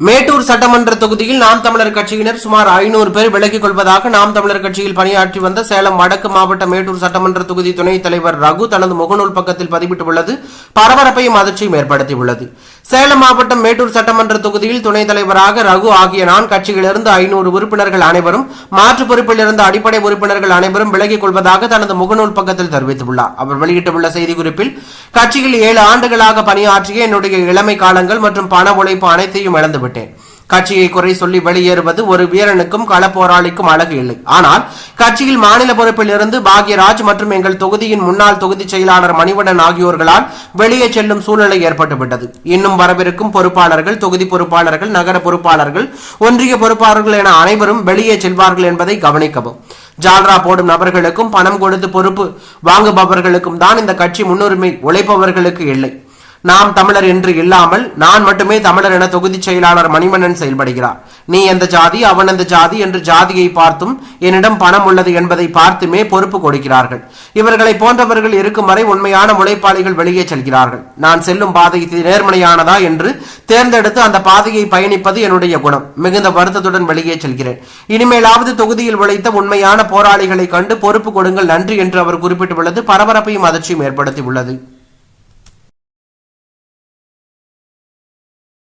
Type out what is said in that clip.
மேட்டூர் சட்டமன்ற தொகுதியில் நாம் தமிழர் கட்சியினர் சுமார் 500 பேர் விலகிக் கொள்வதாக நாம் தமிழர் கட்சியில் பணியாற்றி வந்த சேலம் வடக்கு மாவட்ட மேட்டூர் சட்டமன்ற தொகுதி துணைத் தலைவர் ரகு தனது முகநூல் பக்கத்தில் பதிவிட்டுள்ளது பரபரப்பையும் அதிர்ச்சியும் ஏற்படுத்தியுள்ளது. சேலம் மாவட்டம் மேட்டூர் சட்டமன்ற தொகுதியில் துணைத் தலைவராக ரகு ஆகிய நான் கட்சியிலிருந்து 500 உறுப்பினர்கள் அனைவரும் மாற்று பொறுப்பில் இருந்த அடிப்படை உறுப்பினர்கள் அனைவரும் விலகிக் கொள்வதாக தனது முகநூல் பக்கத்தில் தெரிவித்துள்ளார். அவர் வெளியிட்டுள்ள செய்திக்குறிப்பில் கட்சியில் 7 ஆண்டுகளாக பணியாற்றிய என்னுடைய இளமை காலங்கள் மற்றும் பண உழைப்பு அனைத்தையும் இழந்து கட்சியை குறை சொல்லி வெளியேறுவது ஒரு வீரனுக்கும் களப்போராளிக்கும் அழகு இல்லை. ஆனால் கட்சியில் மாநில பொறுப்பில் இருந்து பாக்யராஜ் மற்றும் எங்கள் தொகுதியின் முன்னாள் தொகுதி செயலாளர் மணிவண்ணன் ஆகியோர்களால் வெளியே செல்லும் சூழ்நிலை ஏற்பட்டுவிட்டது. இன்னும் வரவிருக்கும் பொறுப்பாளர்கள், தொகுதி பொறுப்பாளர்கள், நகர பொறுப்பாளர்கள், ஒன்றிய பொறுப்பாளர்கள் என அனைவரும் வெளியே செல்வார்கள் என்பதை கவனிக்கவும். ஜால்ரா போடும் நபர்களுக்கும் பணம் கொடுத்து பொறுப்பு வாங்குபவர்களுக்கும் தான் இந்த கட்சி முன்னுரிமை, உழைப்பவர்களுக்கு இல்லை. நாம் தமிழர் என்று இல்லாமல் நான் மட்டுமே தமிழர் என தொகுதி செயலாளர் மணிவண்ணன் செயல்படுகிறார். நீ எந்த ஜாதி, அவன் எந்த ஜாதி என்று ஜாதியை பார்த்தும் என்னிடம் பணம் உள்ளது என்பதை பார்த்துமே பொறுப்பு கொடுக்கிறார்கள். இவர்களை போன்றவர்கள் இருக்கும் வரை உண்மையான உழைப்பாளிகள் வெளியே செல்கிறார்கள். நான் செல்லும் பாதை நேர்மறையானதா என்று தேர்ந்தெடுத்து அந்த பாதையை பயணிப்பது என்னுடைய குணம். மிகுந்த வருத்தத்துடன் வெளியே செல்கிறேன். இனிமேலாவது தொகுதியில் உழைத்த உண்மையான போராளிகளை கண்டு பொறுப்பு கொடுங்கள், நன்றி என்று அவர் குறிப்பிட்டுள்ளது பரபரப்பையும் அதிர்ச்சியும் ஏற்படுத்தியுள்ளது.